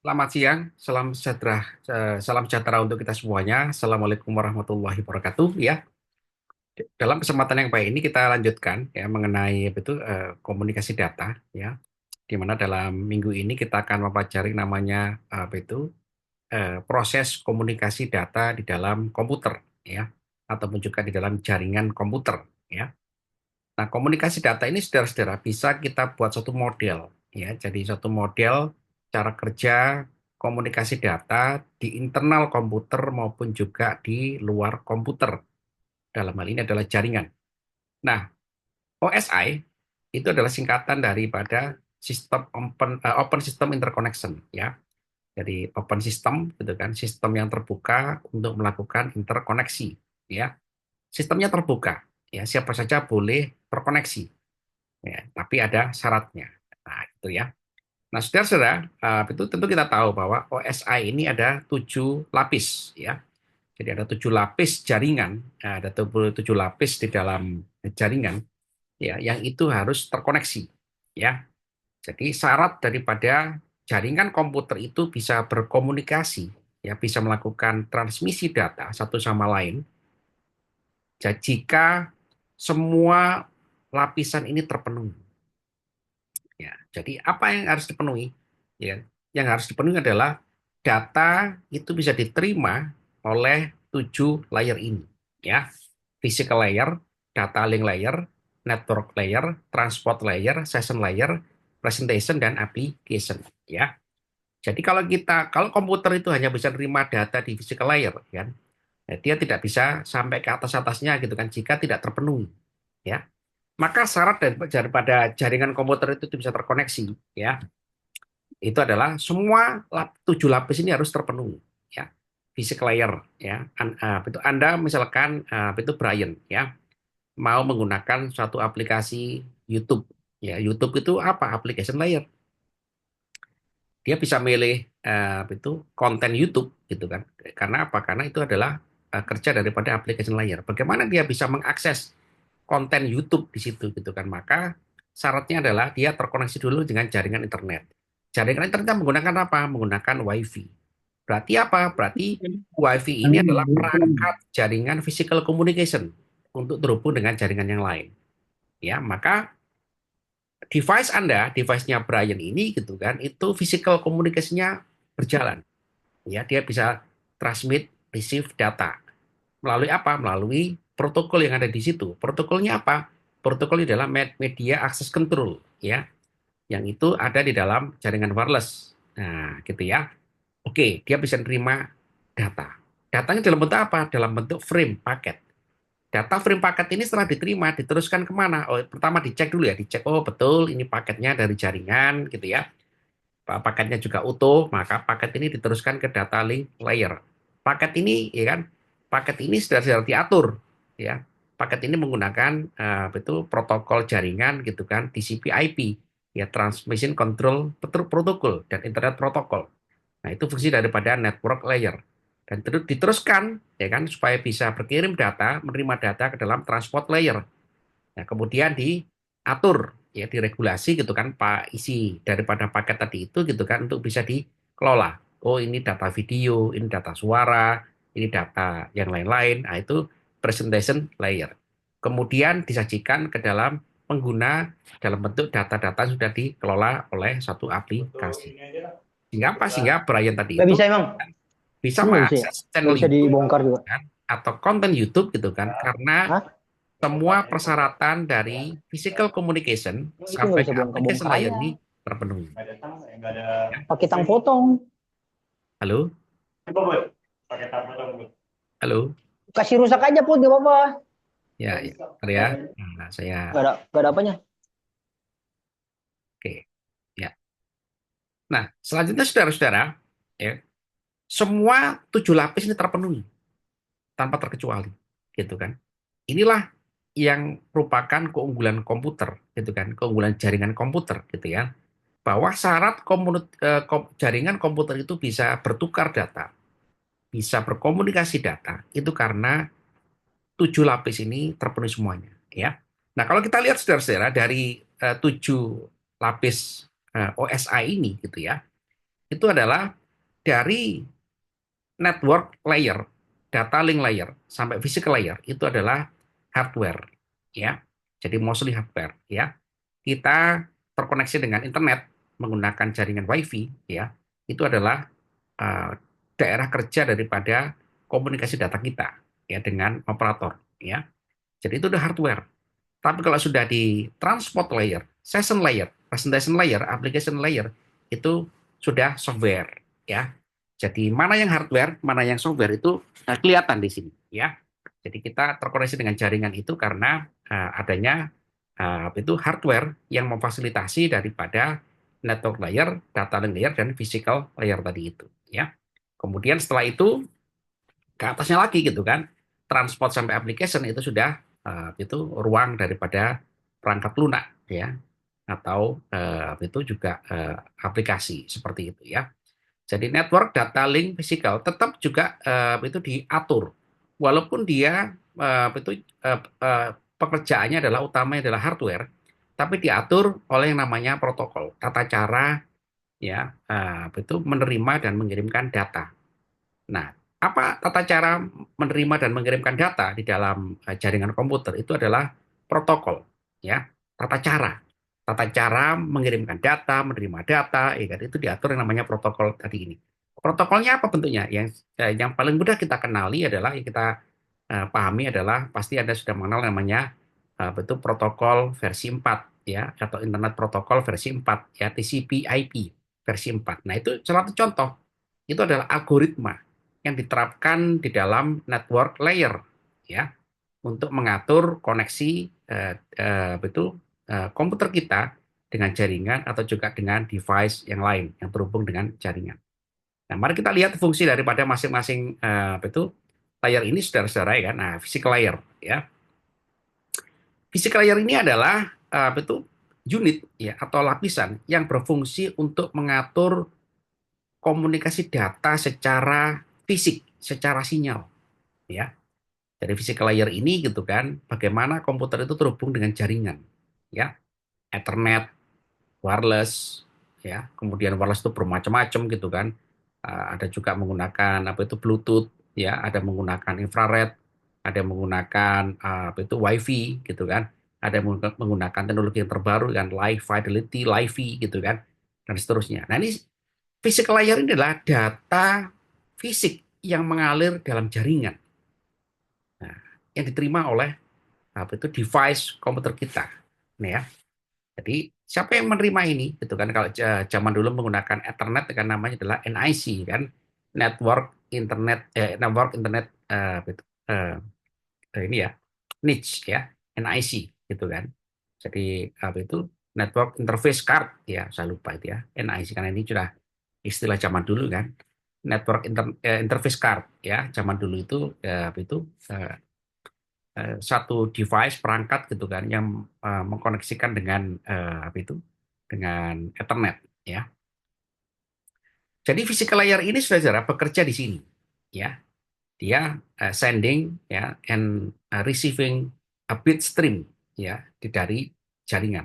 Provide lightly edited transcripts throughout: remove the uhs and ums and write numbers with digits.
Selamat siang, salam sejahtera untuk kita semuanya. Assalamualaikum warahmatullahi wabarakatuh. Ya, dalam kesempatan yang baik ini kita lanjutkan ya mengenai komunikasi data ya, di mana dalam minggu ini kita akan mempelajari namanya proses komunikasi data di dalam komputer ya, ataupun juga di dalam jaringan komputer ya. Nah, komunikasi data ini saudara-saudara bisa kita buat suatu model ya. Jadi suatu model cara kerja komunikasi data di internal komputer maupun juga di luar komputer. Dalam hal ini adalah jaringan. Nah, OSI itu adalah singkatan daripada Open System Interconnection ya. Jadi open system gitu kan, sistem yang terbuka untuk melakukan interkoneksi ya. Sistemnya terbuka ya, siapa saja boleh terkoneksi. Ya, tapi ada syaratnya. Nah, itu ya. Nah, saudara-saudara, itu tentu kita tahu bahwa OSI ini ada 7 lapis, ya. Jadi ada 7 lapis jaringan, ada 7 lapis di dalam jaringan, ya, yang itu harus terkoneksi, ya. Jadi syarat daripada jaringan komputer itu bisa berkomunikasi, ya, bisa melakukan transmisi data satu sama lain. Jadi jika semua lapisan ini terpenuhi. Ya, jadi apa yang harus dipenuhi? Ya, yang harus dipenuhi adalah data itu bisa diterima oleh 7 layer ini. Ya, physical layer, data link layer, network layer, transport layer, session layer, presentation dan application. Ya, jadi kalau komputer itu hanya bisa menerima data di physical layer, kan, ya, dia tidak bisa sampai ke atas atasnya gitu kan jika tidak terpenuhi. Ya, maka syarat daripada jaringan komputer itu bisa terkoneksi, ya, itu adalah semua 7 lapis ini harus terpenuhi, ya. Physical layer, ya. Itu Anda misalkan itu Brian, ya, mau menggunakan suatu aplikasi YouTube, ya. YouTube itu apa? Application layer. Dia bisa milih itu konten YouTube gitu kan. Karena apa? Karena itu adalah kerja daripada application layer. Bagaimana dia bisa mengakses konten YouTube di situ gitu kan. Maka syaratnya adalah dia terkoneksi dulu dengan jaringan internet. Jaringan internet menggunakan apa? Menggunakan WiFi. Berarti apa? Berarti WiFi ini adalah perangkat jaringan physical communication untuk terhubung dengan jaringan yang lain. Ya, maka device-nya Brian ini gitu kan, itu physical komunikasinya berjalan. Ya, dia bisa transmit, receive data. Melalui apa? Melalui protokol yang ada di situ. Protokolnya apa? Protokol adalah media access control, ya, yang itu ada di dalam jaringan wireless. Nah, gitu ya. Oke, dia bisa menerima data. Datanya dalam bentuk apa? Dalam bentuk frame paket. Data frame paket ini setelah diterima, diteruskan kemana? Oh, pertama dicek dulu ya, dicek, oh betul ini paketnya dari jaringan, gitu ya. Paketnya juga utuh, maka paket ini diteruskan ke data link layer. Paket ini, ya kan, paket ini sudah diatur, ya. Paket ini menggunakan itu protokol jaringan, gitu kan, TCP/IP, ya, Transmission Control Protocol dan Internet Protocol. Nah, itu fungsi daripada network layer. Dan terus diteruskan, ya kan, supaya bisa berkirim data, menerima data ke dalam transport layer. Nah, kemudian diatur, ya, diregulasi gitu kan, Pak, isi daripada paket tadi itu gitu kan, untuk bisa dikelola. Oh, ini data video, ini data suara, ini data yang lain-lain. Nah, itu presentation layer. Kemudian disajikan ke dalam pengguna dalam bentuk data-data yang sudah dikelola oleh satu aplikasi. Sehingga apa? Sehingga Brian tadi Nggak itu bisa emang? bisa Emang nggak bisa ya? mengakses Nggak channel bisa YouTube dibongkar juga? kan, atau konten YouTube gitu kan, karena Hah? semua persyaratan dari physical communication Emang itu nggak sampai bisa ke application bongkar-bongkar layer aja. ini terpenuhi. Ya. Pakai tang potong. Halo, halo, Kasih rusak aja pun nggak apa-apa. ya, ya, bentar ya. Nah, saya, Nggak ada apanya. oke, ya. Nah, selanjutnya saudara-saudara, ya, semua 7 lapis ini terpenuhi tanpa terkecuali, gitu kan. Inilah yang merupakan keunggulan komputer, gitu kan, keunggulan jaringan komputer, gitu ya. Bahwa syarat jaringan komputer itu bisa bertukar data, bisa berkomunikasi data, itu karena 7 lapis ini terpenuhi semuanya, ya. Nah, kalau kita lihat saudara-saudara dari 7 lapis OSI ini, gitu ya, itu adalah dari network layer, data link layer, sampai physical layer, itu adalah hardware. Ya, jadi mostly hardware. Ya, kita terkoneksi dengan internet menggunakan jaringan WiFi. Ya, itu adalah eh, daerah kerja daripada komunikasi data kita ya dengan operator. Ya, jadi itu udah hardware. Tapi kalau sudah di transport layer, session layer, presentation layer, application layer, itu sudah software, ya. Jadi mana yang hardware, mana yang software itu kelihatan di sini, ya. Jadi kita terkoneksi dengan jaringan itu karena adanya itu hardware yang memfasilitasi daripada network layer, data link layer, dan physical layer tadi itu, ya. Kemudian setelah itu ke atasnya lagi gitu kan, transport sampai application itu sudah itu ruang daripada perangkat lunak ya, atau itu juga aplikasi seperti itu ya. Jadi network data link physical tetap juga itu diatur walaupun dia itu pekerjaannya adalah utamanya adalah hardware, tapi diatur oleh yang namanya protokol tata cara ya, itu menerima dan mengirimkan data. Nah, apa tata cara menerima dan mengirimkan data di dalam jaringan komputer itu adalah protokol, ya, tata cara. Tata cara mengirimkan data, menerima data, ya kan, itu diatur yang namanya protokol tadi ini. Protokolnya apa bentuknya? Yang paling mudah kita kenali adalah yang kita pahami adalah pasti Anda sudah mengenal namanya betul protokol versi 4 ya, atau Internet Protokol versi 4 ya, TCP/IP versi 4. Nah, itu salah satu contoh. Itu adalah algoritma yang diterapkan di dalam network layer ya, untuk mengatur koneksi betul komputer kita dengan jaringan atau juga dengan device yang lain yang terhubung dengan jaringan. Nah, mari kita lihat fungsi daripada masing-masing betul layer ini, saudara-saudara ya kan. Nah, physical layer ya. Physical layer ini adalah betul unit ya atau lapisan yang berfungsi untuk mengatur komunikasi data secara fisik, secara sinyal ya. Dari physical layer ini gitu kan, bagaimana komputer itu terhubung dengan jaringan ya, Ethernet, wireless ya. Kemudian wireless itu bermacam-macam gitu kan. Ada juga menggunakan apa itu Bluetooth ya, ada menggunakan infrared, ada menggunakan apa itu WiFi gitu kan. Ada menggunakan teknologi yang terbaru kan, Live Fidelity, LiFi gitu kan, dan seterusnya. Nah, ini physical layer ini adalah data fisik yang mengalir dalam jaringan. Nah, yang diterima oleh apa itu device komputer kita. Nah, ya. Jadi siapa yang menerima ini? Itu kan kalau zaman dulu menggunakan Ethernet kan namanya adalah NIC kan, Network Internet ini ya, niche ya, NIC gitu kan. Jadi apa itu Network Interface Card ya, saya lupa itu ya, NIC karena ini sudah istilah zaman dulu kan. Interface Card ya, zaman dulu itu apa itu eh, satu device perangkat gitu kan yang mengkoneksikan dengan apa itu dengan Ethernet ya. Jadi physical layer ini saudara bekerja di sini ya. Dia sending ya and receiving a bit stream ya dari jaringan.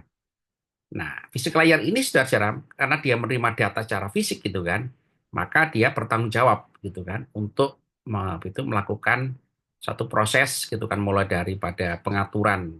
Nah, physical layer ini saudara karena dia menerima data secara fisik gitu kan, maka dia bertanggung jawab gitu kan untuk itu melakukan satu proses gitu kan, mulai daripada pengaturan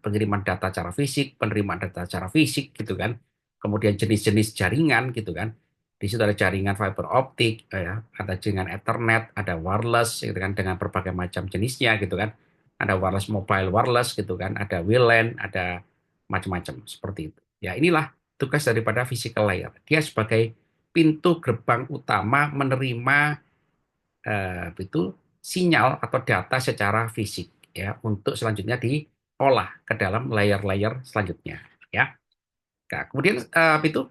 pengiriman data secara fisik, penerimaan data secara fisik gitu kan, kemudian jenis-jenis jaringan gitu kan. Di situ ada jaringan fiber optik ya, ada jaringan Ethernet, ada wireless gitu kan dengan berbagai macam jenisnya gitu kan. Ada wireless mobile wireless gitu kan, ada WLAN, ada macam-macam seperti itu. Ya, inilah tugas daripada physical layer. Dia sebagai pintu gerbang utama menerima itu sinyal atau data secara fisik ya untuk selanjutnya diolah ke dalam layer-layer selanjutnya ya. Nah, kemudian itu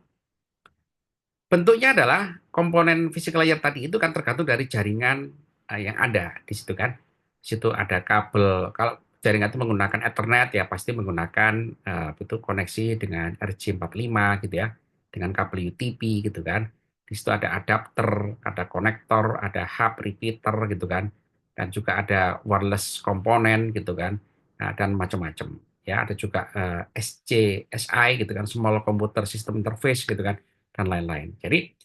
bentuknya adalah komponen physical layer tadi itu kan tergantung dari jaringan yang ada di situ kan. Di situ ada kabel. Kalau jaringan itu menggunakan Ethernet ya pasti menggunakan itu koneksi dengan RJ45 gitu ya, dengan kabel UTP gitu kan. Di situ ada adapter, ada konektor, ada hub repeater gitu kan, dan juga ada wireless komponen gitu kan, nah, dan macam-macam. Ya, ada juga SI gitu kan, Small Computer System Interface gitu kan, dan lain-lain. Jadi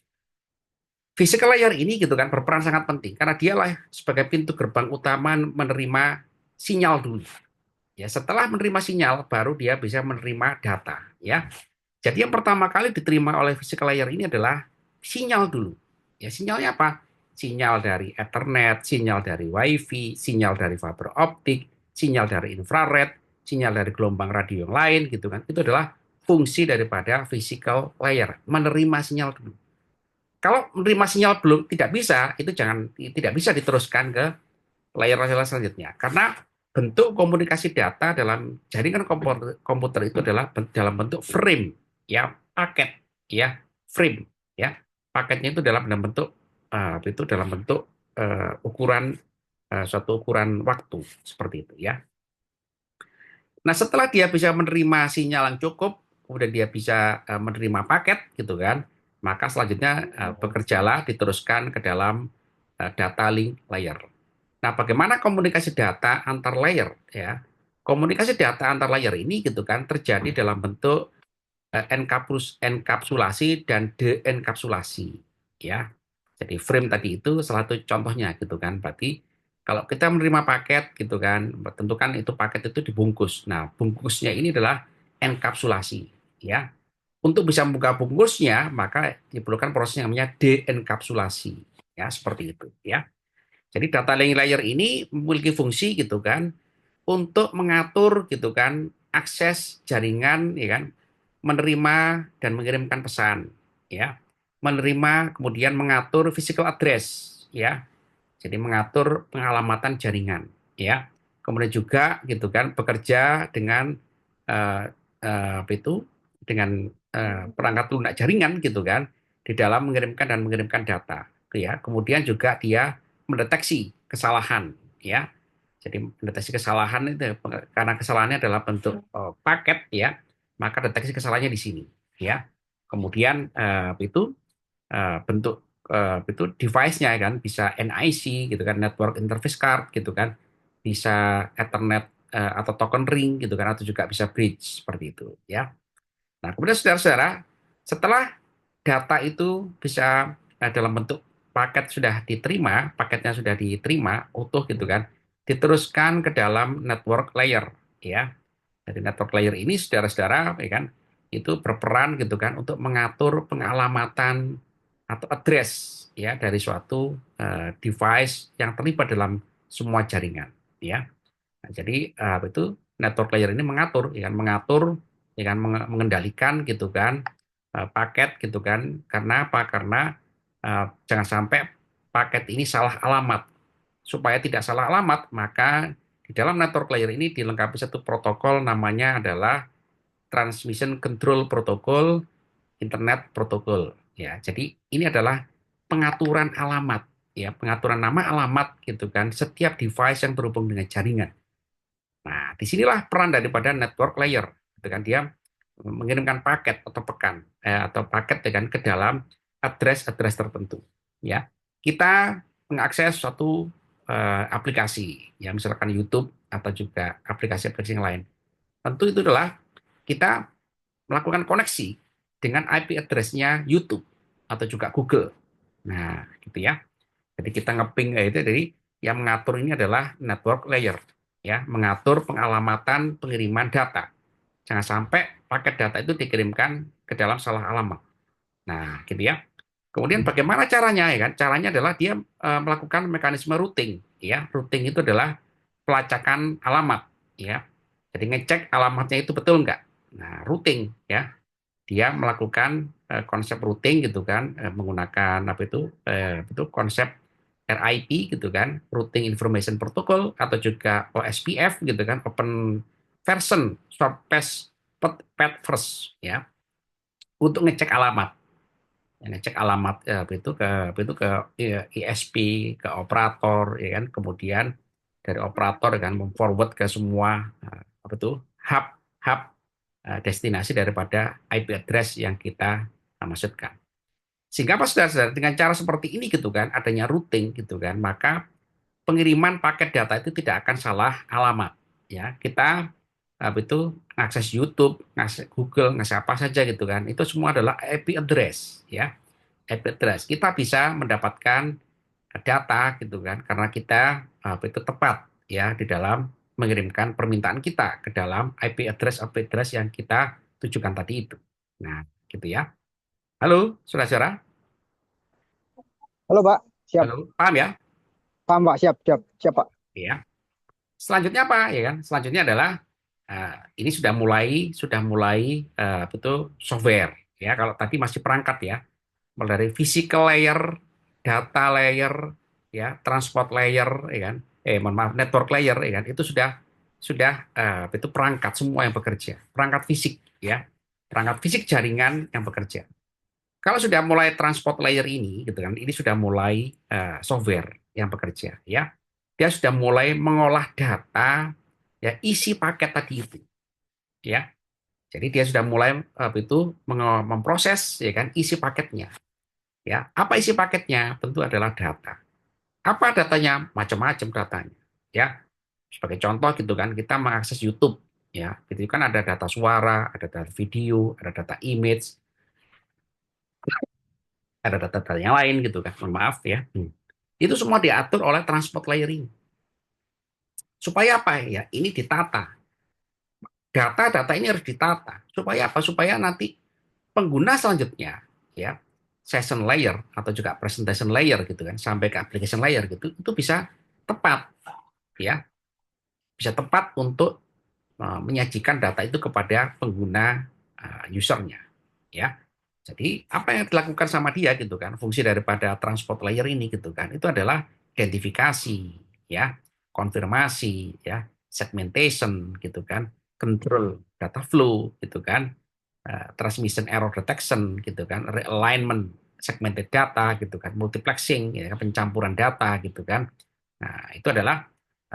Physical layer ini gitu kan berperan sangat penting karena dialah sebagai pintu gerbang utama menerima sinyal dulu. Ya, setelah menerima sinyal baru dia bisa menerima data, ya. Jadi yang pertama kali diterima oleh physical layer ini adalah sinyal dulu. Ya, sinyalnya apa? Sinyal dari Ethernet, sinyal dari WiFi, sinyal dari fiber optik, sinyal dari infrared, sinyal dari gelombang radio yang lain gitu kan. Itu adalah fungsi daripada physical layer, menerima sinyal dulu. Kalau menerima sinyal belum tidak bisa, itu jangan tidak bisa diteruskan ke layer-layer selanjutnya. Karena bentuk komunikasi data dalam jaringan komputer itu adalah dalam bentuk frame, ya, paket, ya, frame, ya. Paketnya itu dalam bentuk ukuran suatu ukuran waktu seperti itu, ya. Nah, setelah dia bisa menerima sinyal yang cukup, kemudian dia bisa menerima paket, gitu kan, maka selanjutnya bekerjalah diteruskan ke dalam data link layer. Nah, bagaimana komunikasi data antar layer, ya? Komunikasi data antar layer ini gitu kan terjadi dalam bentuk enkapsulasi dan deenkapsulasi, ya. Jadi frame tadi itu salah satu contohnya gitu kan. Berarti kalau kita menerima paket gitu kan, tentu kan itu paket itu dibungkus. Nah, bungkusnya ini adalah enkapsulasi, ya. Untuk bisa membuka bungkusnya, maka diperlukan proses yang namanya deenkapsulasi, ya, seperti itu, ya. Jadi data link layer ini memiliki fungsi gitu kan untuk mengatur gitu kan akses jaringan, ya kan, menerima dan mengirimkan pesan, ya, menerima kemudian mengatur physical address, ya, jadi mengatur pengalamatan jaringan, ya, kemudian juga gitu kan bekerja dengan eh, apa itu dengan perangkat lunak jaringan gitu kan di dalam mengirimkan dan mengirimkan data, ya, kemudian juga dia mendeteksi kesalahan, ya, jadi mendeteksi kesalahan itu karena kesalahannya adalah bentuk paket, ya, maka deteksi kesalahannya di sini, ya. Kemudian bentuk itu device-nya kan bisa NIC gitu kan, network interface card gitu kan, bisa Ethernet atau token ring gitu kan, atau juga bisa bridge seperti itu, ya. Nah, kemudian saudara-saudara, setelah data itu bisa dalam bentuk paket sudah diterima, paketnya sudah diterima utuh gitu kan, diteruskan ke dalam network layer, ya. Jadi network layer ini saudara-saudara, ya kan, itu berperan gitu kan untuk mengatur pengalamatan atau address, ya, dari suatu device yang terlibat dalam semua jaringan, ya. Nah, jadi itu network layer ini mengatur, ya kan, ya kan, mengendalikan gitu kan paket gitu kan. Karena apa? Karena jangan sampai paket ini salah alamat. Supaya tidak salah alamat, maka di dalam network layer ini dilengkapi satu protokol namanya adalah Transmission Control Protocol, Internet Protocol. Ya, jadi ini adalah pengaturan alamat, ya, pengaturan nama alamat gitu kan setiap device yang terhubung dengan jaringan. Nah, disinilah peran daripada network layer, gitu kan, dia mengirimkan paket atau atau paket dengan ke dalam address-address tertentu. Ya, kita mengakses suatu aplikasi, ya, misalkan YouTube atau juga aplikasi-aplikasi yang lain. Tentu itu adalah kita melakukan koneksi dengan IP address-nya YouTube atau juga Google. Nah, gitu ya. Jadi kita ngeping itu, jadi yang mengatur ini adalah network layer, ya, mengatur pengalamatan pengiriman data. Jangan sampai paket data itu dikirimkan ke dalam salah alamat. Nah, gitu ya. Kemudian bagaimana caranya, ya kan? Caranya adalah dia melakukan mekanisme routing, ya. Routing itu adalah pelacakan alamat, ya. Jadi ngecek alamatnya itu betul nggak. Nah, routing, ya, dia melakukan konsep routing gitu kan, menggunakan itu konsep RIP gitu kan, Routing Information Protocol, atau juga OSPF gitu kan, Open Version Short Path First, ya, untuk ngecek alamat. Ya, ngecek alamat itu ke ISP, ke operator, ya kan, kemudian dari operator kan memforward ke semua hub hub destinasi daripada IP address yang kita maksudkan. Sehingga apa, saudara-saudara, dengan cara seperti ini gitu kan, adanya routing gitu kan, maka pengiriman paket data itu tidak akan salah alamat. Ya, kita ngakses YouTube, ngakses Google, ngakses apa saja gitu kan, itu semua adalah IP address, ya. IP address. Kita bisa mendapatkan data gitu kan karena kita itu tepat ya di dalam mengirimkan permintaan kita ke dalam IP address yang kita tujukan tadi itu. Nah, gitu ya. Halo, saudara-saudara. Halo, Pak. Siap. Halo, paham ya? Paham, Pak. Siap, siap. Siap, Pak. Ya. Selanjutnya apa ya kan? Selanjutnya adalah ini sudah mulai betul software ya. Kalau tadi masih perangkat ya, mulai dari physical layer, data layer, ya, transport layer, ya kan? Mohon maaf, network layer, ya kan? Itu sudah itu perangkat semua yang bekerja, perangkat fisik ya, perangkat fisik jaringan yang bekerja. Kalau sudah mulai transport layer ini, gitu kan, ini sudah mulai software yang bekerja, ya. Dia sudah mulai mengolah data, ya, isi paket tadi itu, ya. Jadi dia sudah mulai memproses, ya kan, isi paketnya, ya. Apa isi paketnya? Tentu adalah data. Apa datanya? Macam-macam datanya, ya. Sebagai contoh, gitu kan, kita mengakses YouTube, ya. Itu kan ada data suara, ada data video, ada data image, ada data-data yang lain gitu kan, mohon maaf ya. Itu semua diatur oleh transport layer ini. Supaya apa ya? Ini ditata. Data-data ini harus ditata. Supaya apa? Supaya nanti pengguna selanjutnya ya, session layer atau juga presentation layer gitu kan, sampai ke application layer gitu, itu bisa tepat ya, bisa tepat untuk menyajikan data itu kepada pengguna usernya ya. Jadi apa yang dilakukan sama dia gitu kan, fungsi daripada transport layer ini gitu kan, itu adalah identifikasi ya, konfirmasi ya, segmentation gitu kan, control data flow gitu kan, transmission error detection gitu kan, realignment segmented data gitu kan, multiplexing ya, pencampuran data gitu kan. Nah, itu adalah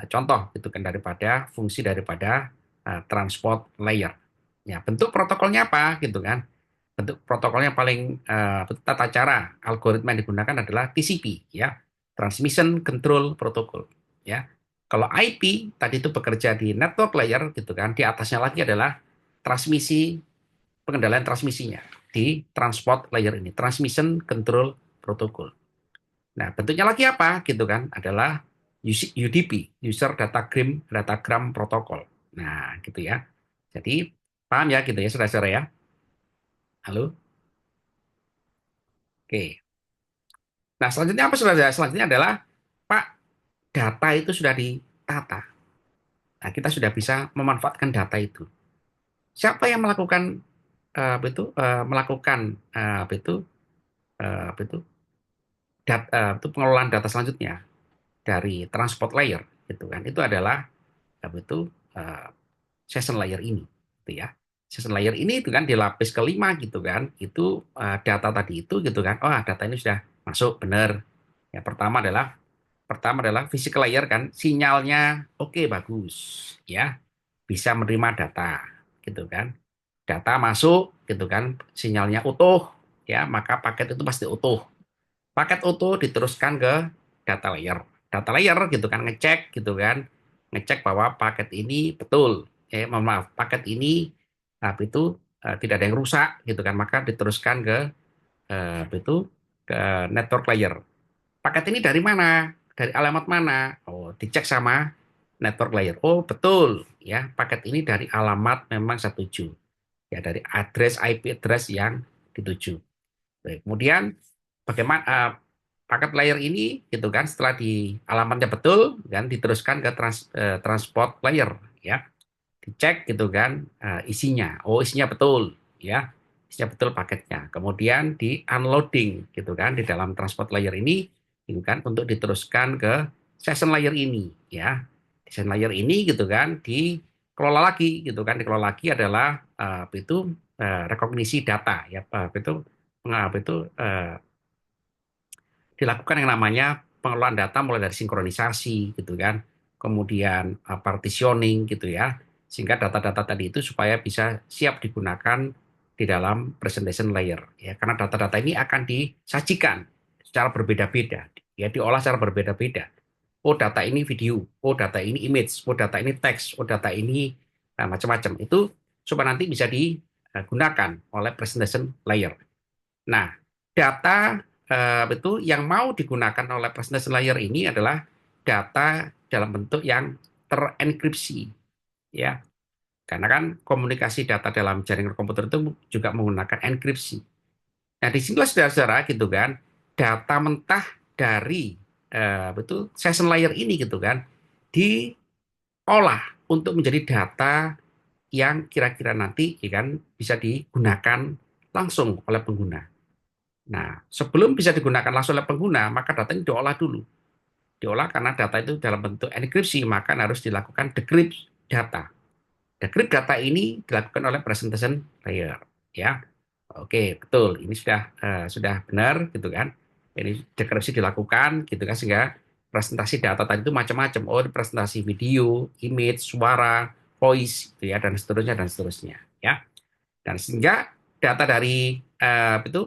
contoh gitu kan daripada fungsi daripada transport layer. Ya, bentuk protokolnya apa gitu kan? Bentuk protokolnya paling tata cara algoritma yang digunakan adalah TCP ya, Transmission Control Protocol ya. Kalau IP tadi itu bekerja di network layer gitu kan, di atasnya lagi adalah transmisi, pengendalian transmisinya di transport layer ini, Transmission Control Protocol. Nah, bentuknya lagi apa gitu kan? Adalah UDP, User Datagram Protocol. Nah, gitu ya. Jadi paham ya gitu ya saudara-saudara ya. Halo. Oke. Nah, selanjutnya apa saudara? Selanjutnya adalah Pak, data itu sudah ditata. Nah, kita sudah bisa memanfaatkan data itu. Siapa yang melakukan melakukan apa itu itu pengelolaan data selanjutnya dari transport layer gitu kan? Itu adalah apa itu eh, session layer ini, gitu ya. Session layer ini itu kan di lapis kelima gitu kan, itu data tadi itu gitu kan, oh data ini sudah masuk benar. Ya, pertama adalah physical layer kan, sinyalnya oke, bagus, ya, bisa menerima data, gitu kan. Data masuk, gitu kan, sinyalnya utuh, ya, maka paket itu pasti utuh. Paket utuh diteruskan ke data layer. Data layer gitu kan, ngecek gitu kan, ngecek bahwa paket ini betul. Mohon maaf, paket ini itu tidak ada yang rusak gitu kan, maka diteruskan ke itu ke network layer. Paket ini dari mana? Dari alamat mana? Oh, dicek sama network layer. Oh, betul ya, paket ini dari alamat memang saya tuju. Ya, dari address IP address yang dituju. Baik, kemudian bagaimana paket layer ini gitu kan, setelah di alamatnya betul kan, diteruskan ke transport layer ya, dicek gitu kan isinya, oh isinya betul ya, isinya betul paketnya, kemudian di unloading gitu kan di dalam transport layer ini gitu kan, untuk diteruskan ke session layer ini ya. Session layer ini gitu kan dikelola lagi gitu kan, dikelola lagi adalah itu rekognisi data ya, itu dilakukan yang namanya pengelolaan data mulai dari sinkronisasi gitu kan, kemudian partitioning gitu ya, sehingga data-data tadi itu supaya bisa siap digunakan di dalam presentation layer ya, karena data-data ini akan disajikan secara berbeda-beda ya, diolah secara berbeda-beda. Oh, data ini video, oh data ini image, oh data ini teks, oh data ini macam-macam, itu supaya nanti bisa digunakan oleh presentation layer. Nah, data itu yang mau digunakan oleh presentation layer ini adalah data dalam bentuk yang terenkripsi, ya. Karena kan komunikasi data dalam jaringan komputer itu juga menggunakan enkripsi. Nah, di sini saudara-saudara gitu kan, data mentah dari betul session layer ini gitu kan diolah untuk menjadi data yang kira-kira nanti ya kan bisa digunakan langsung oleh pengguna. Nah, sebelum bisa digunakan langsung oleh pengguna, maka data ini diolah dulu. Diolah karena data itu dalam bentuk enkripsi, maka harus dilakukan decrypt data. Decrypt data ini dilakukan oleh presentation layer, ya. Oke, betul. Ini sudah benar gitu kan. Ini dekripsi dilakukan gitu kan sehingga presentasi data tadi itu macam-macam. Oh, presentasi video, image, suara, voice gitu ya dan seterusnya ya. Dan sehingga data dari itu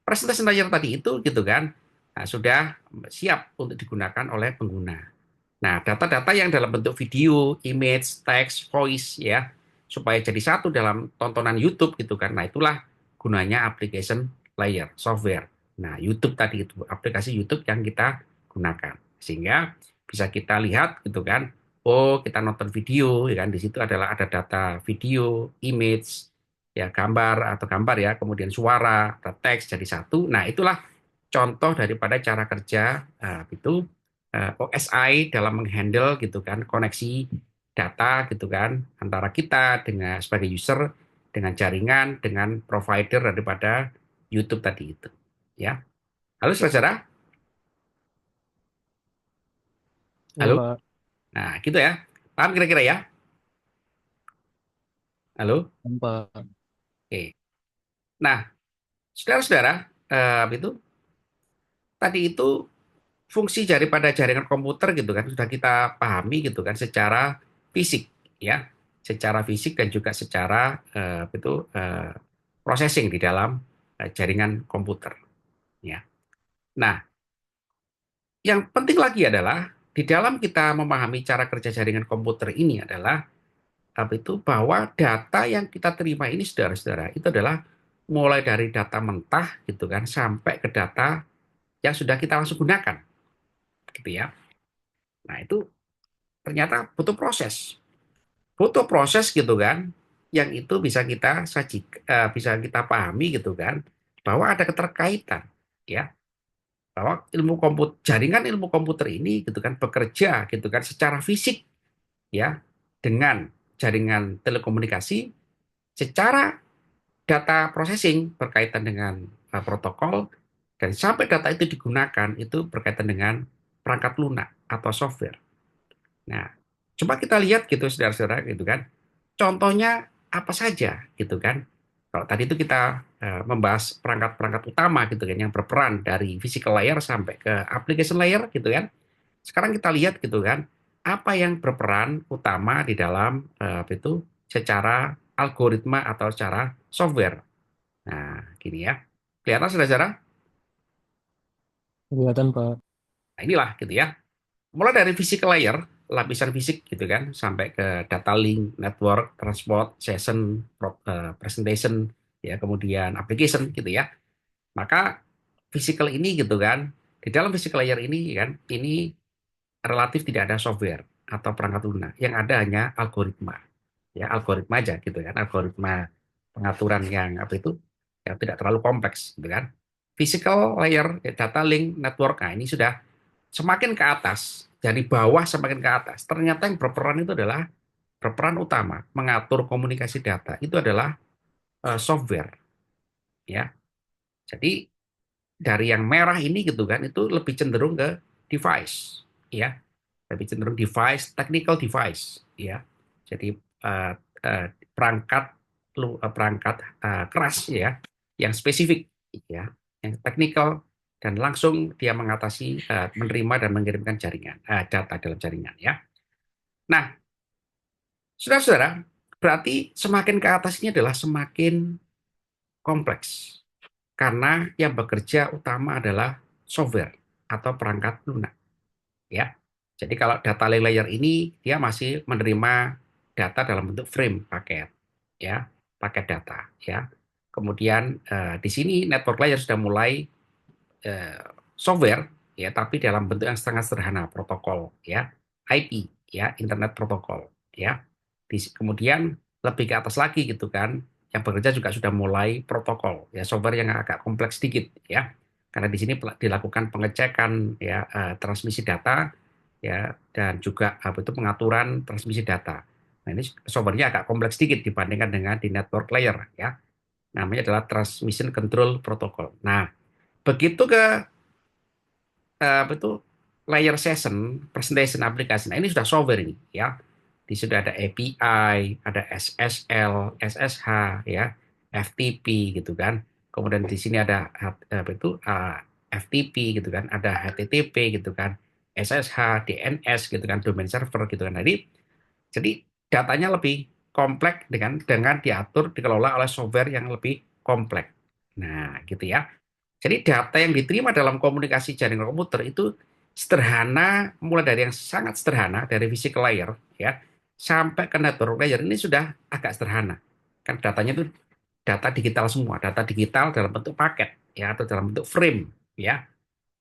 presentasi layer tadi itu gitu kan sudah siap untuk digunakan oleh pengguna. Nah, data-data yang dalam bentuk video, image, teks, voice ya, supaya jadi satu dalam tontonan YouTube gitu kan. Nah, itulah gunanya application layer, software. Nah, YouTube tadi itu, aplikasi YouTube yang kita gunakan. Sehingga bisa kita lihat gitu kan, oh kita nonton video, ya kan, di situ adalah ada data video, image, ya gambar ya, kemudian suara, ada teks jadi satu. Nah, itulah contoh daripada cara kerja itu OSI dalam menghandle gitu kan koneksi data gitu kan antara kita dengan sebagai user dengan jaringan dengan provider daripada YouTube tadi itu ya. Halo saudara, Iya, halo. Pak. Nah, gitu ya. Paham kira-kira ya? Halo. Pak. Oke. Nah, saudara-saudara, itu tadi itu fungsi daripada jaringan komputer gitu kan sudah kita pahami gitu kan secara fisik ya, secara fisik dan juga secara processing di dalam jaringan komputer ya. Nah, yang penting lagi adalah di dalam kita memahami cara kerja jaringan komputer ini adalah apa itu bahwa data yang kita terima ini saudara-saudara itu adalah mulai dari data mentah gitu kan sampai ke data yang sudah kita langsung gunakan gitu ya. Nah, itu ternyata butuh proses. Butuh proses gitu kan, yang itu bisa kita pahami gitu kan, bahwa ada keterkaitan, ya, bahwa jaringan ilmu komputer ini gitu kan bekerja gitu kan secara fisik, ya, dengan jaringan telekomunikasi, secara data processing berkaitan dengan protokol, dan sampai data itu digunakan itu berkaitan dengan perangkat lunak atau software. Nah, coba kita lihat gitu saudara-saudara gitu kan. Contohnya apa saja gitu kan. Kalau tadi itu kita membahas perangkat-perangkat utama gitu kan yang berperan dari physical layer sampai ke application layer gitu kan. Sekarang kita lihat gitu kan apa yang berperan utama di dalam itu secara algoritma atau secara software. Nah, gini ya. Kelihatan saudara-saudara? Kelihatan, Pak. Nah, inilah gitu ya. Mulai dari physical layer, lapisan fisik gitu kan, sampai ke data link, network, transport, session, presentation, ya kemudian application gitu ya. Maka physical ini gitu kan, di dalam physical layer ini kan, ini relatif tidak ada software atau perangkat lunak, yang ada hanya algoritma, ya algoritma aja gitu kan, algoritma pengaturan yang apa itu, yang tidak terlalu kompleks gitu kan. Physical layer, data link, network, nah ini sudah semakin ke atas, dari bawah semakin ke atas, ternyata yang berperan itu adalah berperan utama mengatur komunikasi data itu adalah software ya. Jadi dari yang merah ini gitu kan itu lebih cenderung ke device ya, lebih cenderung device, technical device ya. Jadi perangkat perangkat keras ya yang spesifik ya, yang teknikal dan langsung dia mengatasi menerima dan mengirimkan jaringan data dalam jaringan ya. Nah, saudara-saudara, berarti semakin ke atas ini adalah semakin kompleks karena yang bekerja utama adalah software atau perangkat lunak ya. Jadi kalau data layer ini dia masih menerima data dalam bentuk frame paket ya, paket data ya. Kemudian di sini network layer sudah mulai software ya, tapi dalam bentuk yang sangat sederhana, protokol ya, IP ya, Internet Protokol ya. Kemudian lebih ke atas lagi gitu kan, yang bekerja juga sudah mulai protokol ya, software yang agak kompleks sedikit ya. Karena di sini dilakukan pengecekan ya, transmisi data ya, dan juga apa itu pengaturan transmisi data. Nah, ini softwarenya agak kompleks sedikit dibandingkan dengan di network layer ya. Namanya adalah Transmission Control Protocol. Nah, begitu ke apa itu layer session, presentation aplikasi. Nah, ini sudah software ini ya. Di situ ada API, ada SSL, SSH ya, FTP gitu kan. Kemudian di sini ada apa itu FTP gitu kan, ada HTTP gitu kan, SSH, DNS gitu kan, domain server gitu kan. Jadi datanya lebih kompleks dengan diatur dikelola oleh software yang lebih kompleks. Nah, gitu ya. Jadi data yang diterima dalam komunikasi jaringan komputer itu sederhana, mulai dari yang sangat sederhana, dari physical layer, ya, sampai ke network layer ini sudah agak sederhana. Kan datanya itu data digital semua, data digital dalam bentuk paket, ya, atau dalam bentuk frame, ya.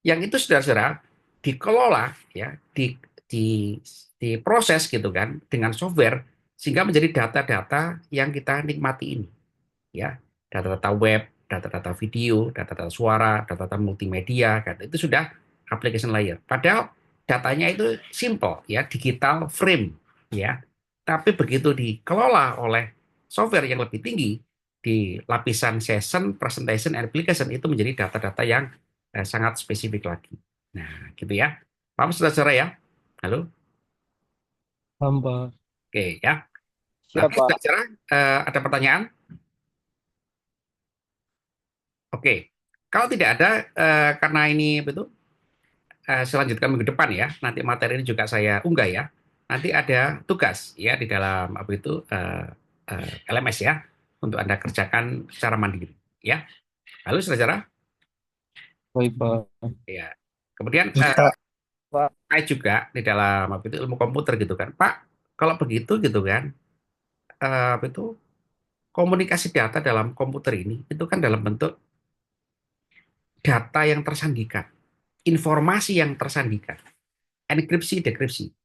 Yang itu saudara-saudara dikelola, ya, di, diproses gitu kan, dengan software, sehingga menjadi data-data yang kita nikmati ini ya, data-data web, data-data video, data-data suara, data-data multimedia, kan itu sudah application layer. Padahal datanya itu simple ya, digital frame ya. Tapi begitu dikelola oleh software yang lebih tinggi di lapisan session, presentation, application itu menjadi data-data yang sangat spesifik lagi. Nah, gitu ya. Paham saudara ya? Halo? Hamba. Oke ya. Nah, Siap, Pak. saudara, ada pertanyaan? Oke. Kalau tidak ada, karena ini betul, saya lanjutkan minggu depan ya. Nanti materi ini juga saya unggah ya. Nanti ada tugas ya di dalam apa itu LMS ya, untuk Anda kerjakan secara mandiri ya. Lalu saudara, Baik, Pak. ya. Kemudian Pak. Pak. saya juga di dalam apa itu ilmu komputer gitu kan. Pak, kalau begitu gitu kan, apa itu komunikasi data dalam komputer ini itu kan dalam bentuk data yang tersandikan, informasi yang tersandikan, enkripsi, dekripsi.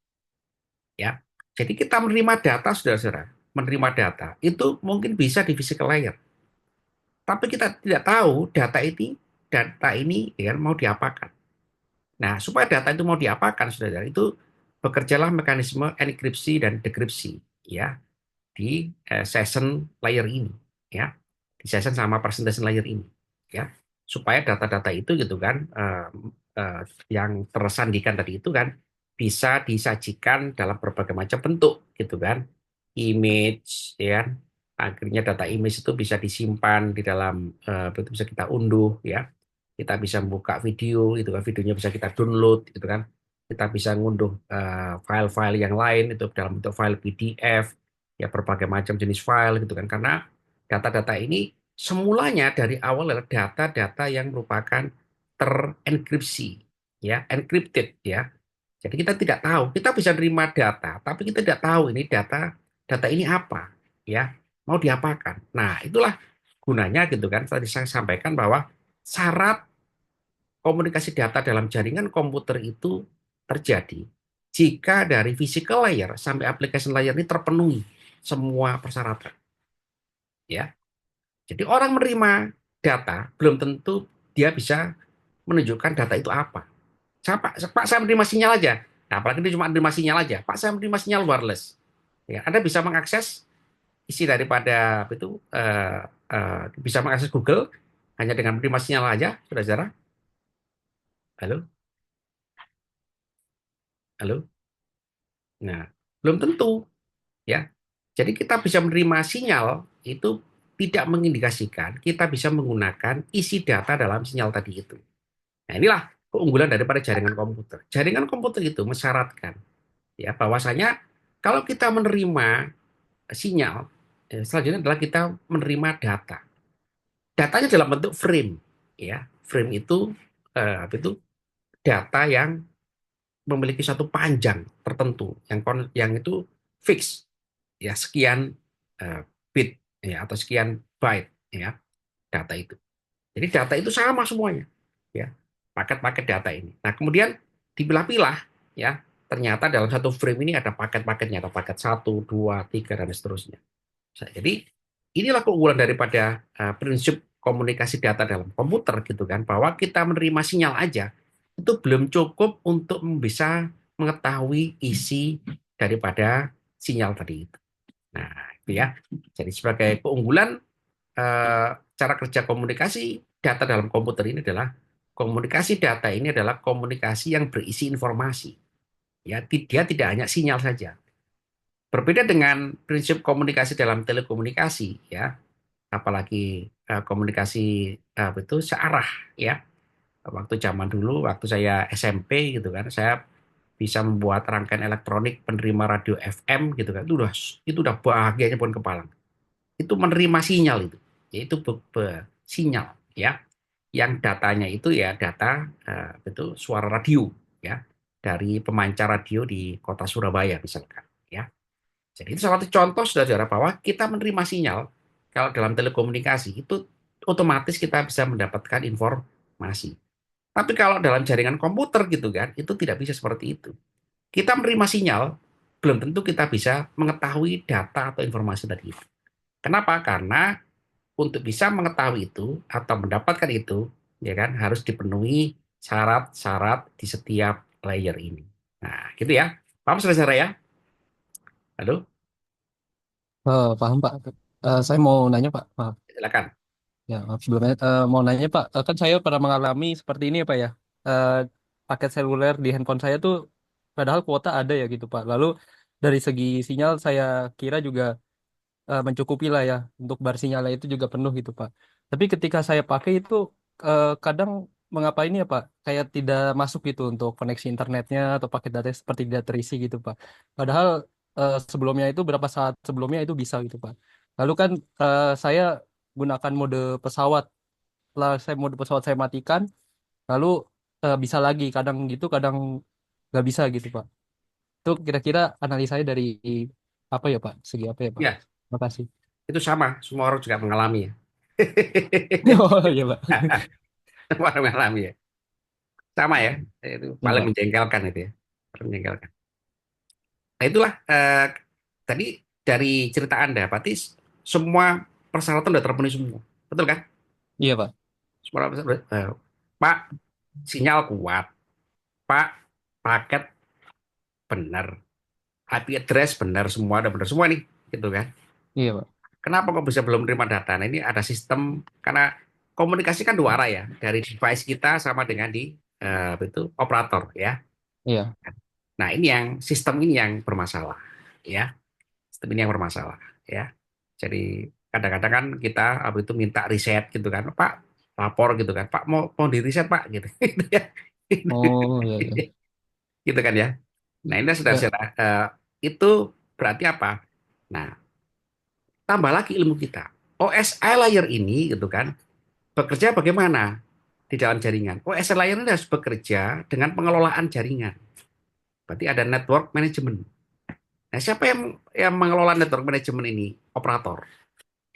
Ya. Jadi kita menerima data, saudara-saudara, menerima data itu mungkin bisa di physical layer, tapi kita tidak tahu data ini ya, mau diapakan. Nah, supaya data itu mau diapakan, saudara, itu bekerjalah mekanisme enkripsi dan dekripsi, ya, di session layer ini, ya, di session sama presentation layer ini, ya, supaya data-data itu gitu kan, eh, yang tersandikan tadi itu kan bisa disajikan dalam berbagai macam bentuk, gitu kan, image, ya, kan? Akhirnya data image itu bisa disimpan di dalam, itu bisa kita unduh, ya, kita bisa membuka video, itu kan, videonya bisa kita download, gitu kan, kita bisa ngunduh file-file yang lain itu dalam bentuk file PDF, ya berbagai macam jenis file gitu kan, karena data-data ini semulanya dari awal adalah data-data yang merupakan terenkripsi ya, encrypted ya. Jadi kita tidak tahu, kita bisa terima data tapi kita tidak tahu ini data ini apa ya, mau diapakan. Nah, itulah gunanya gitu kan, tadi saya sampaikan bahwa syarat komunikasi data dalam jaringan komputer itu terjadi jika dari physical layer sampai application layer ini terpenuhi semua persyaratan. Ya, jadi orang menerima data belum tentu dia bisa menunjukkan data itu apa. Pak, saya menerima sinyal aja. Nah, apalagi dia cuma menerima sinyal aja. Pak, saya menerima sinyal wireless. Ya, Anda bisa mengakses isi daripada itu bisa mengakses Google hanya dengan menerima sinyal aja, saudara-saudara. Halo, halo. Nah, belum tentu ya. Jadi kita bisa menerima sinyal itu tidak mengindikasikan kita bisa menggunakan isi data dalam sinyal tadi itu. Nah, inilah keunggulan daripada jaringan komputer. Jaringan komputer itu mensyaratkan ya bahwasanya kalau kita menerima sinyal, selanjutnya adalah kita menerima data. Datanya dalam bentuk frame ya. Frame itu apa itu data yang memiliki satu panjang tertentu yang itu fix ya, sekian bit ya, atau sekian byte ya. data itu. Jadi data itu sama semuanya, ya, paket-paket data ini. Nah, kemudian dipilah-pilah, ya, ternyata dalam satu frame ini ada paket-paketnya, ada paket satu, dua, tiga, dan seterusnya. Nah, jadi inilah keunggulan daripada prinsip komunikasi data dalam komputer gitu kan, bahwa kita menerima sinyal aja itu belum cukup untuk bisa mengetahui isi daripada sinyal tadi itu. Nah, itu ya. Jadi sebagai keunggulan cara kerja komunikasi data dalam komputer ini adalah komunikasi data ini adalah komunikasi yang berisi informasi. Ya, dia tidak hanya sinyal saja. Berbeda dengan prinsip komunikasi dalam telekomunikasi, ya, apalagi komunikasi itu searah, ya. Waktu zaman dulu, waktu saya SMP gitu kan, saya bisa membuat rangkaian elektronik penerima radio FM gitu kan, itu udah bahagianya pun kepala. Itu menerima sinyal itu, yaitu sinyal, ya, yang datanya itu ya data itu suara radio, ya, dari pemancar radio di kota Surabaya misalkan, ya. Jadi itu salah satu contoh saudara bahwa kita menerima sinyal kalau dalam telekomunikasi itu otomatis kita bisa mendapatkan informasi. Tapi kalau dalam jaringan komputer gitu kan, itu tidak bisa seperti itu. Kita menerima sinyal, belum tentu kita bisa mengetahui data atau informasi tadi itu. Kenapa? Karena untuk bisa mengetahui itu atau mendapatkan itu, ya kan, harus dipenuhi syarat-syarat di setiap layer ini. Nah, gitu ya. Paham saudara ya? Halo, Paham Pak. Saya mau nanya Pak. Maaf. silakan. Ya, maaf sebelumnya mau nanya Pak. Kan saya pernah mengalami seperti ini ya Pak ya. Eh, Paket seluler di handphone saya tuh padahal kuota ada ya gitu Pak. Lalu dari segi sinyal saya kira juga mencukupi lah ya untuk bar sinyalnya itu juga penuh gitu Pak. Tapi ketika saya pakai itu kadang mengapa ini ya Pak, kayak tidak masuk gitu untuk koneksi internetnya atau paket data seperti tidak terisi gitu Pak. Padahal sebelumnya itu beberapa saat sebelumnya itu bisa gitu Pak. Lalu kan saya gunakan mode pesawat. Setelah saya mode pesawat saya matikan, lalu bisa lagi kadang gitu, kadang nggak bisa gitu Pak. Itu kira-kira analisanya dari apa ya Pak? Segi apa ya Pak? Ya, Terima kasih. itu sama. Semua orang juga mengalami ya. Oh iya Pak. Semua orang mengalami ya. Sama ya. Itu Ya paling Pak. menjengkelkan itu ya. Paling menjengkelkan. Nah, itulah tadi dari cerita Anda, berarti semua persyaratan sudah terpenuhi semua. Betul kan? Iya Pak. Semua Pak, sinyal kuat. Pak, paket benar. IP address benar semua, ada benar semua nih. Gitu kan? Iya Pak. Kenapa kok bisa belum menerima data? Nah, ini ada sistem, karena komunikasi kan dua arah ya. Dari device kita sama dengan di itu operator ya. Iya. Nah, ini yang sistem ini yang bermasalah. Ya, sistem ini yang bermasalah. Ya. Jadi kadang-kadang kan kita apa itu minta riset gitu kan, Pak, lapor gitu kan, Pak mau mau di riset Pak gitu, gitu ya, Oh iya iya. gitu kan ya. Nah ini Ya. saudara-saudara itu berarti apa? Nah tambah lagi ilmu kita. OSI layer ini gitu kan bekerja bagaimana di dalam jaringan? OSI layer ini harus bekerja dengan pengelolaan jaringan. Berarti ada network management. Nah siapa yang mengelola network management ini? Operator.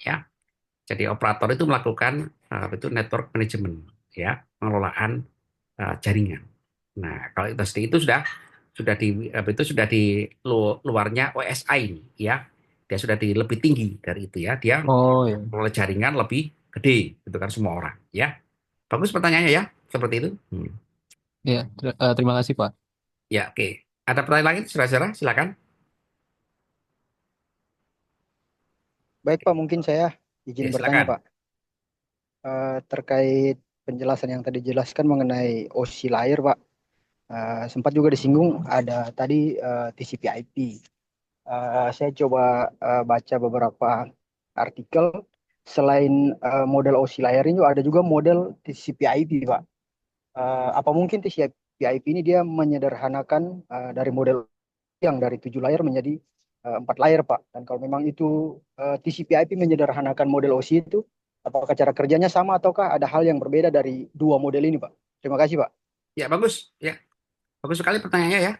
Ya. Jadi operator itu melakukan itu network management, ya, pengelolaan jaringan. Nah, kalau itu sudah di itu sudah di luarnya OSI ini, ya. Dia sudah di lebih tinggi dari itu ya. Dia Oh iya. mengelola jaringan lebih gede, itu kan semua orang, ya. Bagus pertanyaannya ya, seperti itu. Iya. Terima kasih Pak. Ya, oke. Ada pertanyaan lain, saudara-saudara? Silakan. Baik Pak, mungkin saya izin Ya, bertanya silakan. Pak. Terkait penjelasan yang tadi jelaskan mengenai OSI layer Pak. Sempat juga disinggung ada tadi TCP/IP. Saya coba baca beberapa artikel. Selain model OSI layer ini ada juga model TCP/IP Pak. Apa mungkin TCP/IP ini dia menyederhanakan dari model yang dari 7 layer menjadi 4 layer Pak. Dan kalau memang itu TCP/IP menyederhanakan model OSI itu, apakah cara kerjanya sama ataukah ada hal yang berbeda dari dua model ini Pak? Terima kasih Pak. Ya, bagus. Ya, bagus sekali pertanyaannya ya.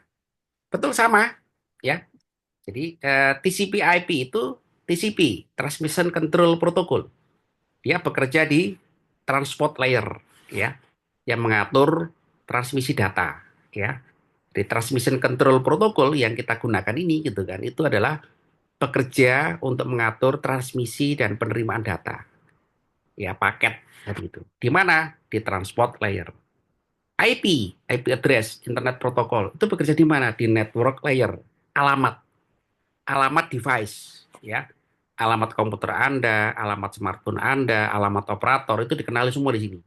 Betul sama, ya. Jadi TCP/IP itu TCP, Transmission Control Protocol. Dia bekerja di transport layer, ya, yang mengatur transmisi data, ya. Di transmission control protocol yang kita gunakan ini, gitu kan, itu adalah bekerja untuk mengatur transmisi dan penerimaan data, ya, paket tadi itu. Di mana? Di transport layer. IP address, Internet Protocol, itu bekerja di mana? Di network layer, alamat, alamat device, ya. Alamat komputer Anda, alamat smartphone Anda, alamat operator, itu dikenali semua di sini.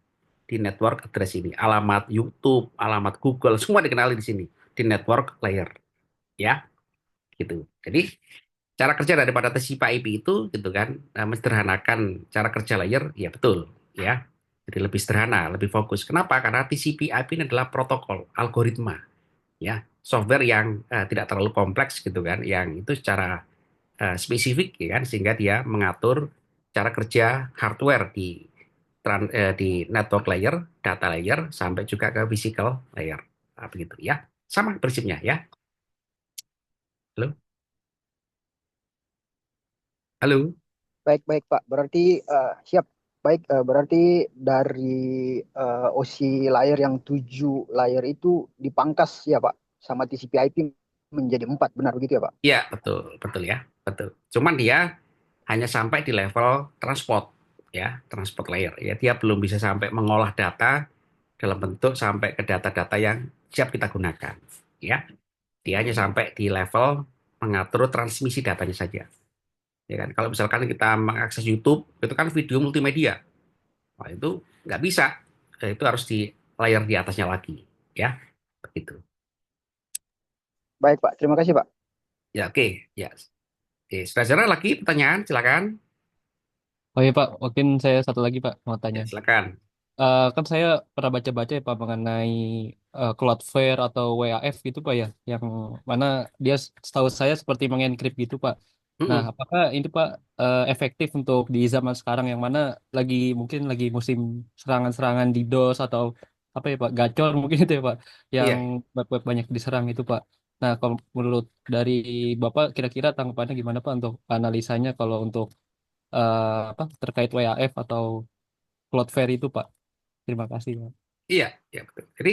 Di network address ini. Alamat YouTube, alamat Google, semua dikenali di sini. Di network layer, ya. Gitu. Jadi, cara kerja daripada TCP/IP itu, gitu kan, mensederhanakan cara kerja layer, ya betul, ya. Jadi lebih sederhana, lebih fokus. Kenapa? Karena TCP/IP ini adalah protokol, algoritma, ya, software yang tidak terlalu kompleks, gitu kan, yang itu secara spesifik, ya kan, sehingga dia mengatur cara kerja hardware di network layer, data layer, sampai juga ke physical layer. Nah, begitu ya. Sama prinsipnya ya. Halo? Halo? Baik, baik Pak. Berarti siap. Baik, berarti dari OC layer yang 7 layer itu dipangkas ya Pak, sama TCP/IP menjadi 4, benar begitu ya Pak? Iya, betul, betul ya, betul. Cuman dia hanya sampai di level transport, ya, transport layer. Ya, dia belum bisa sampai mengolah data dalam bentuk sampai ke data-data yang siap kita gunakan. Ya, dia hanya sampai di level mengatur transmisi datanya saja. Ya kan, kalau misalkan kita mengakses YouTube, itu kan video multimedia. Wah, itu nggak bisa. Itu harus di layar di atasnya lagi, ya, begitu. Baik Pak, terima kasih Pak. Ya, oke, ya. Oke, saudara lagi pertanyaan, silakan. Oh iya Pak, mungkin saya satu lagi Pak mau tanya. Ya, silakan. Kan saya pernah baca-baca ya Pak mengenai Cloudflare atau WAF gitu Pak ya, yang mana dia setahu saya seperti mengenkrit gitu Pak. Nah, Mm-mm. apakah ini Pak efektif untuk di zaman sekarang yang mana lagi mungkin lagi musim serangan-serangan DDoS atau apa ya Pak, gacor mungkin itu ya Pak, yang Iya, web-web banyak diserang itu Pak. Nah, kalau menurut dari Bapak kira-kira tanggapannya gimana Pak untuk analisanya kalau untuk apa terkait WAF atau Cloudflare itu Pak? Terima kasih, Pak. iya, iya betul. Jadi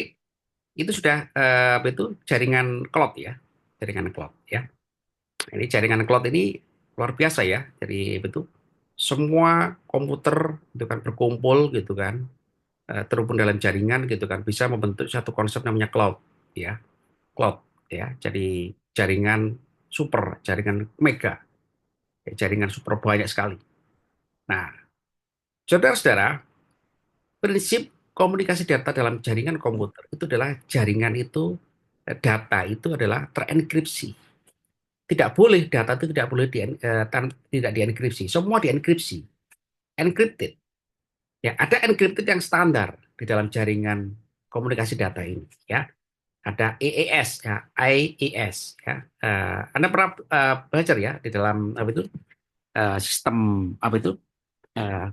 itu sudah apa itu jaringan cloud ya, jaringan cloud ya. Ini jaringan cloud ini luar biasa ya. Jadi betul semua komputer itu kan berkumpul gitu kan, terhubung dalam jaringan gitu kan, bisa membentuk satu konsep namanya cloud ya, cloud ya. Jadi jaringan super, jaringan mega, ya, jaringan super banyak sekali. Nah, saudara-saudara, prinsip komunikasi data dalam jaringan komputer itu adalah jaringan itu data itu adalah terenkripsi. Tidak boleh data itu tidak boleh tidak dienkripsi. Semua dienkripsi, encrypted. Ya, ada encrypted yang standar di dalam jaringan komunikasi data ini. Ya, ada EES, ya, IES. Ya. Anda pernah belajar ya di dalam apa itu sistem apa itu eh,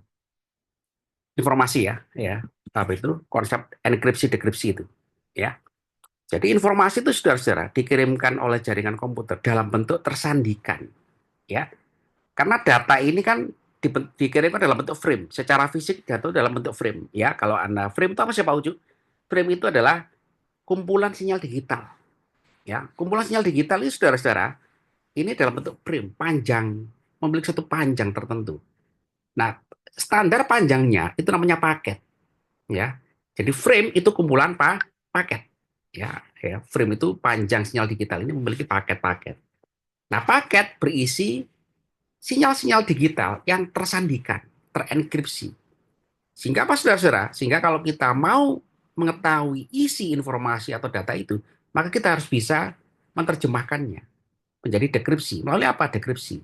informasi ya, ya apa itu konsep enkripsi dekripsi itu. Ya. Jadi informasi itu saudara-saudara dikirimkan oleh jaringan komputer dalam bentuk tersandikan, ya. Karena data ini kan dikirimkan dalam bentuk frame. Secara fisik data itu dalam bentuk frame, ya. Kalau Anda frame itu apa sih Pak Uju? Frame itu adalah kumpulan sinyal digital, ya. Kumpulan sinyal digital ini saudara-saudara, ini dalam bentuk frame, panjang, memiliki satu panjang tertentu. Nah, standar panjangnya itu namanya paket, ya. Jadi frame itu kumpulan paket, ya. Ya, frame itu panjang sinyal digital ini memiliki paket-paket. Nah, paket berisi sinyal-sinyal digital yang tersandikan, terenkripsi. Sehingga apa saudara-saudara? Sehingga kalau kita mau mengetahui isi informasi atau data itu, maka kita harus bisa menerjemahkannya menjadi dekripsi. Melalui apa dekripsi?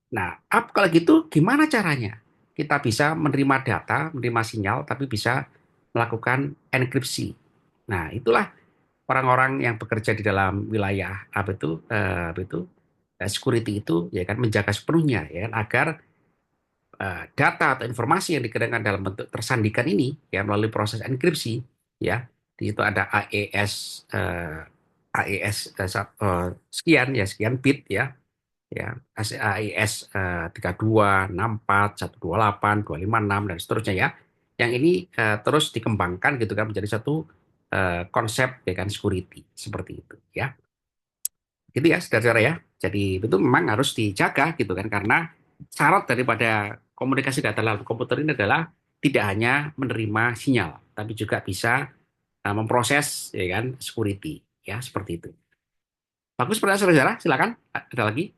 Nah, kalau gitu gimana caranya? Kita bisa menerima data, menerima sinyal, tapi bisa melakukan enkripsi. Nah, itulah orang-orang yang bekerja di dalam wilayah apa itu security itu ya kan menjaga sepenuhnya ya kan, agar data atau informasi yang dikirimkan dalam bentuk tersandikan ini ya melalui proses enkripsi ya di situ ada AES sekian ya sekian bit ya ya, AIS 32, 64, 128, 256 dan seterusnya ya. Yang ini terus dikembangkan gitu kan menjadi satu konsep ya kan security seperti itu ya. Gitu ya, saudara-saudara ya. Jadi itu memang harus dijaga gitu kan karena syarat daripada komunikasi data dalam komputer ini adalah tidak hanya menerima sinyal, tapi juga bisa memproses ya kan security ya seperti itu. Bagus pertanyaan saudara-saudara, silakan. Ada lagi?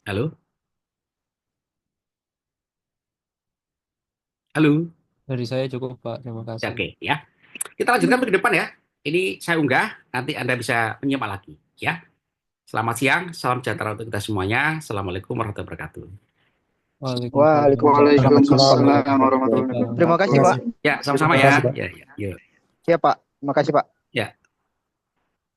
Halo? Halo? Dari saya cukup Pak, terima Ya, kasih. oke ya. Kita lanjutkan ke depan ya. Ini saya unggah, nanti Anda bisa menyimak lagi ya. Selamat siang, salam sejahtera untuk kita semuanya. Assalamualaikum warahmatullahi wabarakatuh. Waalaikumsalam Waalaikumsalam warahmatullahi warahmatullahi Waalaikumsalam wabarakatuh. warahmatullahi wabarakatuh. Terima kasih, wabarakatuh. Pak. Ya, sama-sama Terima ya. kasih, Pak. Ya, ya. Yuk. Ya, Pak. Makasih, Pak.